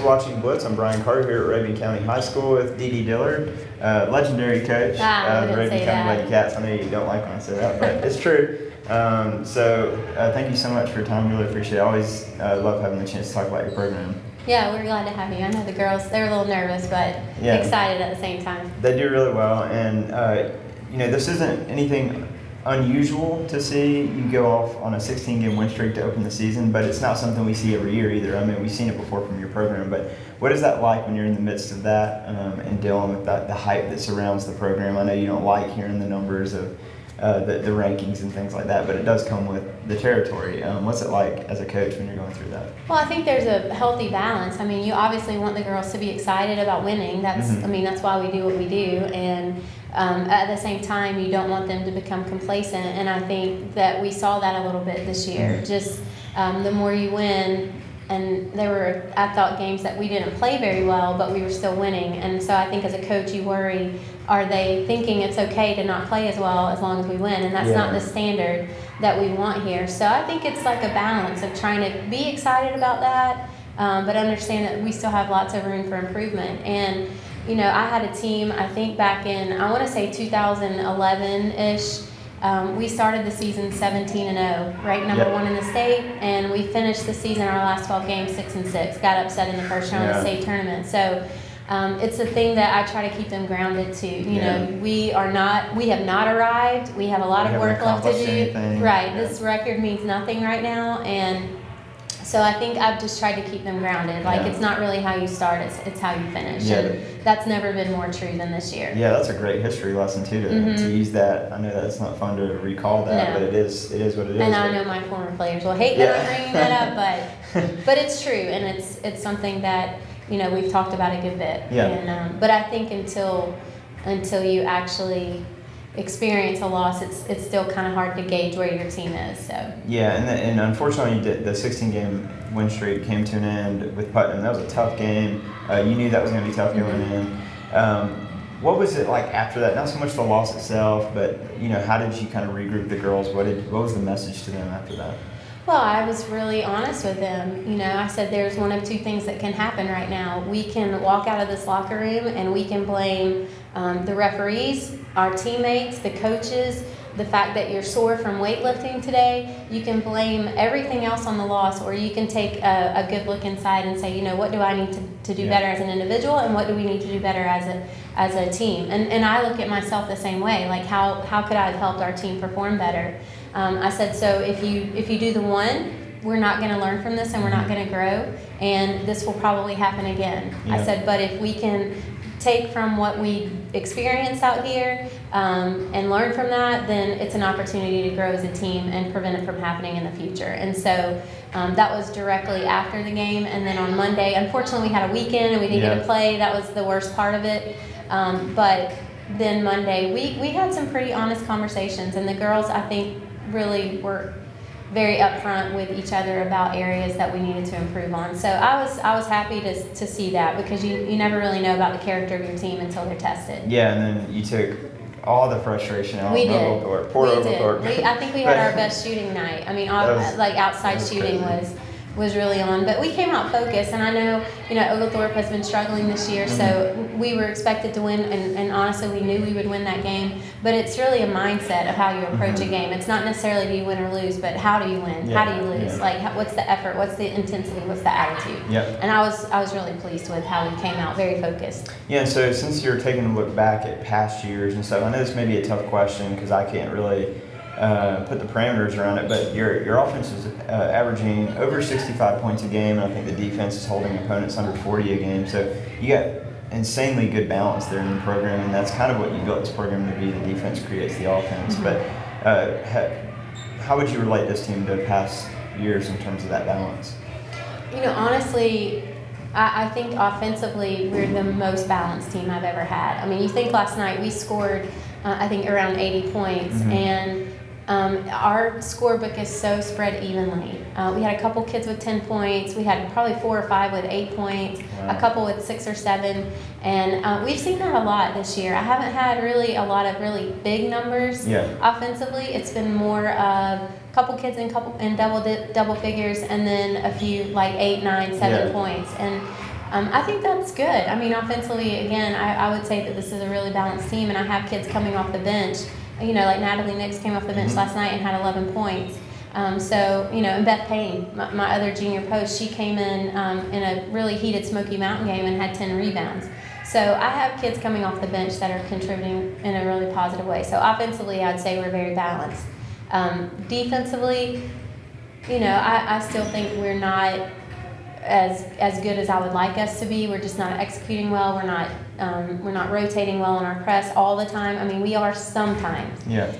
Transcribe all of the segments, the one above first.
for watching Blitz. I'm Brian Carter here at Rabun County High School with DeeDee Dillard, legendary coach of the Rabun County Wildcats. I know you don't like when I say that, but it's true. Thank you so much for your time. Really appreciate it. I always love having the chance to talk about your program. Yeah, we're glad to have you. I know the girls, they're a little nervous, but excited at the same time. They do really well, and this isn't anything unusual to see you go off on a 16-game win streak to open the season, but it's not something we see every year either. I mean, we've seen it before from your program, but what is that like when you're in the midst of that and dealing with the hype that surrounds the program? I know you don't like hearing the numbers of the rankings and things like that, but it does come with the territory. What's it like as a coach when you're going through that? Well, I think there's a healthy balance. I mean, you obviously want the girls to be excited about winning. That's why we do what we do, and at the same time, you don't want them to become complacent, and I think that we saw that a little bit this year. Just the more you win, and there were, I thought, games that we didn't play very well, but we were still winning, and so I think as a coach, you worry, are they thinking it's okay to not play as well as long as we win, and that's not the standard that we want here. So I think it's like a balance of trying to be excited about that, but understand that we still have lots of room for improvement. And I had a team, I think back in, I want to say 2011-ish, we started the season 17-0, ranked number 1 in the state, and we finished the season, our last 12 games, 6-6. Got upset in the first round of the state tournament. So it's a thing that I try to keep them grounded to. We have not arrived. We have a lot of work left to do. Right. This record means nothing right now, and so I think I've just tried to keep them grounded. Like, it's not really how you start, it's how you finish. And that's never been more true than this year. Yeah, that's a great history lesson, too, to use that. I know that it's not fun to recall that, but it is what it is. And I know my former players will hate that I'm bringing that up, but it's true, and it's something that, we've talked about a good bit. Yeah. And, but I think until you actually experience a loss, it's still kind of hard to gauge where your team is. So and unfortunately the 16-game win streak came to an end with Putnam. That was a tough game. You knew that was going to be tough going in. What was it like after that? Not so much the loss itself, but how did you kind of regroup the girls? What was the message to them after that? Well, I was really honest with them. I said there's one of two things that can happen right now. We can walk out of this locker room and we can blame the referees, our teammates, the coaches, the fact that you're sore from weightlifting today. You can blame everything else on the loss, or you can take a good look inside and say, what do I need to do better as an individual, and what do we need to do better as a team? And I look at myself the same way. Like, how could I have helped our team perform better? I said, so if you do the one, we're not going to learn from this, and we're not going to grow, and this will probably happen again. I said, but if we can take from what we experience out here and learn from that, then it's an opportunity to grow as a team and prevent it from happening in the future. And so that was directly after the game. And then on Monday, unfortunately, we had a weekend and we didn't get to play. That was the worst part of it. But then Monday, we had some pretty honest conversations, and the girls, I think, really were very upfront with each other about areas that we needed to improve on. So I was happy to see that, because you never really know about the character of your team until they're tested. Yeah, and then you took all the frustration out. We did. Oglethorpe. Poor Oglethorpe. I think we had our best shooting night. I mean, outside shooting was really on, but we came out focused, and I know Oglethorpe has been struggling this year, so we were expected to win, and honestly we knew we would win that game. But it's really a mindset of how you approach a game. It's not necessarily do you win or lose, but how do you win? How do you lose? Like, what's the effort? What's the intensity? What's the attitude? And I was really pleased with how we came out, very focused. Yeah, and so since you're taking a look back at past years and stuff, I know this may be a tough question because I can't really put the parameters around it, but your offense is averaging over 65 points a game, and I think the defense is holding opponents under 40 a game. So you got insanely good balance there in the program, and that's kind of what you built this program to be. The defense creates the offense. But how would you relate this team to past years in terms of that balance? Honestly, I think offensively we're the most balanced team I've ever had. I mean, you think last night we scored, I think, around 80 points, and our scorebook is so spread evenly. We had a couple kids with 10 points. We had probably 4 or 5 with 8 points, a couple with 6 or 7. And we've seen that a lot this year. I haven't had really a lot of really big numbers offensively. It's been more of a couple kids in double figures, and then a few like 8, 9, 7 points. And I think that's good. I mean, offensively, again, I would say that this is a really balanced team, and I have kids coming off the bench. You know, like Natalie Nix came off the bench last night and had 11 points. So, you know, and Beth Payne, my other junior post, she came in a really heated Smoky Mountain game and had 10 rebounds. So I have kids coming off the bench that are contributing in a really positive way. So offensively, I'd say we're very balanced. Defensively, you know, I still think we're not as good as I would like us to be. We're just not executing well. We're not rotating well in our press all the time. I mean, we are sometimes. Yeah.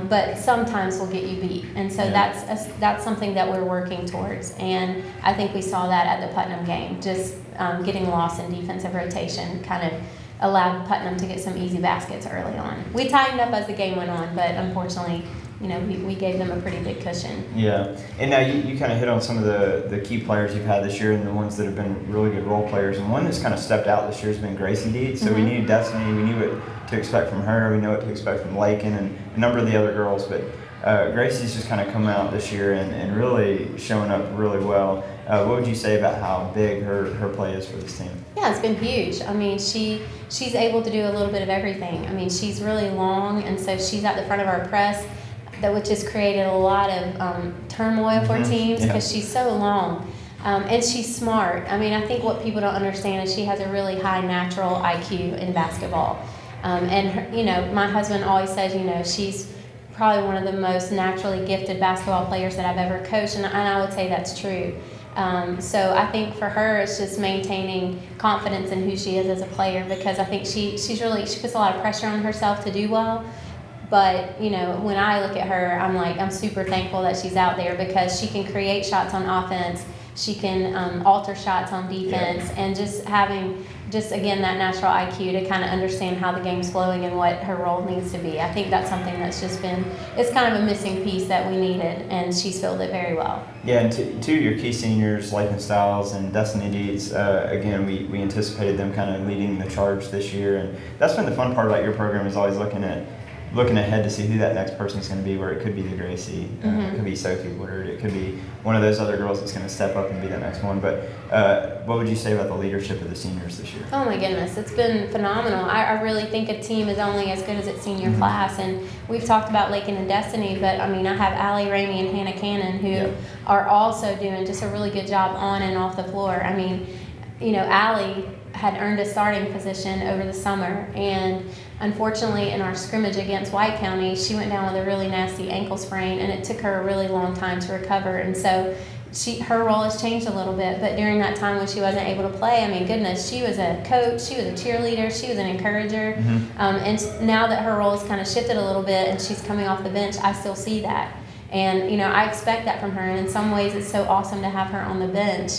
But sometimes we'll get you beat, and so that's something that we're working towards. And I think we saw that at the Putnam game. Just getting lost in defensive rotation kind of allowed Putnam to get some easy baskets early on. We tightened up as the game went on, but unfortunately, you know, we gave them a pretty big cushion. Yeah. And now you kind of hit on some of the key players you've had this year and the ones that have been really good role players. And one that's kind of stepped out this year has been Gracie Deed. So we knew Destiny, we knew what to expect from her. We know what to expect from Lakin and a number of the other girls. But Gracie's just kind of come out this year and really showing up really well. What would you say about how big her play is for this team? Yeah, it's been huge. I mean, she's able to do a little bit of everything. I mean, she's really long, and so she's at the front of our press, which has created a lot of turmoil for teams because she's so long. And she's smart. I mean, I think what people don't understand is she has a really high natural IQ in basketball. And, her, you know, my husband always says, you know, she's probably one of the most naturally gifted basketball players that I've ever coached, and I would say that's true. So I think for her, it's just maintaining confidence in who she is as a player, because I think she puts a lot of pressure on herself to do well. But, you know, when I look at her, I'm super thankful that she's out there, because she can create shots on offense. She can alter shots on defense, and just having, again, that natural IQ to kind of understand how the game's flowing and what her role needs to be. I think that's something that's just been, it's kind of a missing piece that we needed, and she's filled it very well. Yeah, and two of your key seniors, Lakin Stiles and Destiny Deeds, again, we anticipated them kind of leading the charge this year, and that's been the fun part about your program, is always looking ahead to see who that next person's going to be, where it could be the Gracie, it could be Sophie Woodard, it could be one of those other girls that's going to step up and be that next one. But what would you say about the leadership of the seniors this year? Oh my goodness, it's been phenomenal. I really think a team is only as good as its senior class, and we've talked about Lakin and Destiny, but I mean, I have Allie Ramey and Hannah Cannon who are also doing just a really good job on and off the floor. I mean, you know, Allie had earned a starting position over the summer, and unfortunately in our scrimmage against White County, she went down with a really nasty ankle sprain, and it took her a really long time to recover. And so her role has changed a little bit, but during that time when she wasn't able to play, I mean, goodness, she was a coach, she was a cheerleader, she was an encourager, and now that her role has kind of shifted a little bit and she's coming off the bench, I still see that. And, you know, I expect that from her, and in some ways it's so awesome to have her on the bench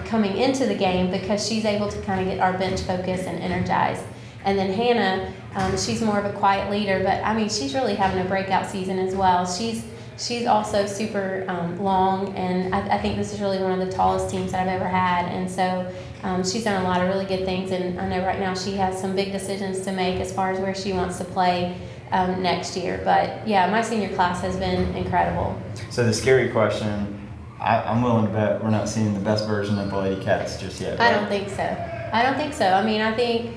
coming into the game, because she's able to kind of get our bench focused and energized. And then Hannah, she's more of a quiet leader, but I mean, she's really having a breakout season as well. She's also super long, and I think this is really one of the tallest teams that I've ever had. And so she's done a lot of really good things, and I know right now she has some big decisions to make as far as where she wants to play next year. But yeah, my senior class has been incredible. So the scary question, I'm willing to bet we're not seeing the best version of the Lady Cats just yet. Right? I don't think so. I mean, I think,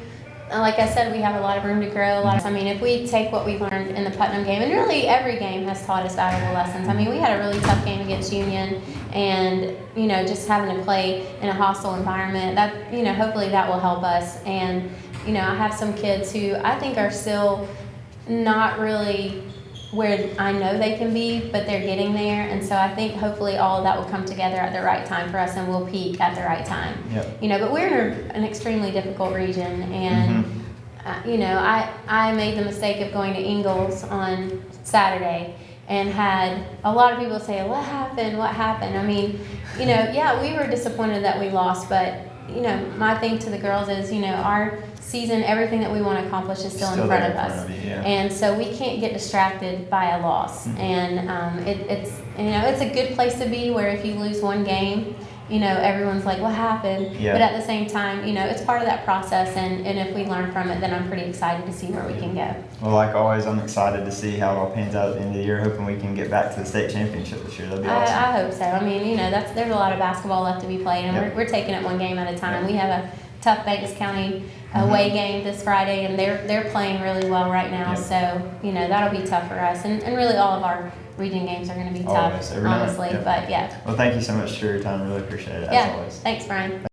like I said, we have a lot of room to grow. I mean, if we take what we've learned in the Putnam game, and really every game has taught us valuable lessons. I mean, we had a really tough game against Union, and, you know, just having to play in a hostile environment, that, you know, hopefully that will help us. And, you know, I have some kids who I think are still not really where I know they can be, but they're getting there. And so I think hopefully all of that will come together at the right time for us, and we'll peak at the right time. You know, but we're in an extremely difficult region, and you know, I made the mistake of going to Ingalls on Saturday and had a lot of people say, what happened? I mean, you know, yeah, we were disappointed that we lost, but, you know, my thing to the girls is, you know, our season, everything that we want to accomplish is still in front of us. And so we can't get distracted by a loss. And it's, you know, it's a good place to be, where if you lose one game, everyone's like, what happened? Yeah. But at the same time, it's part of that process, and if we learn from it, then I'm pretty excited to see where we can go. Well, like always, I'm excited to see how it all pans out at the end of the year, hoping we can get back to the state championship this year. That'd be awesome. I hope so. I mean, there's a lot of basketball left to be played, and Yep. we're taking it one game at a time. Yep. We have a tough Banks County away game this Friday, and they're playing really well right now. Yep. So that'll be tough for us, and really all of our region games are going to be tough, Always, every night. honestly. Yep. But yeah. Well, thank you so much for your time. Really appreciate it, Yeah. as always. Thanks, Brian.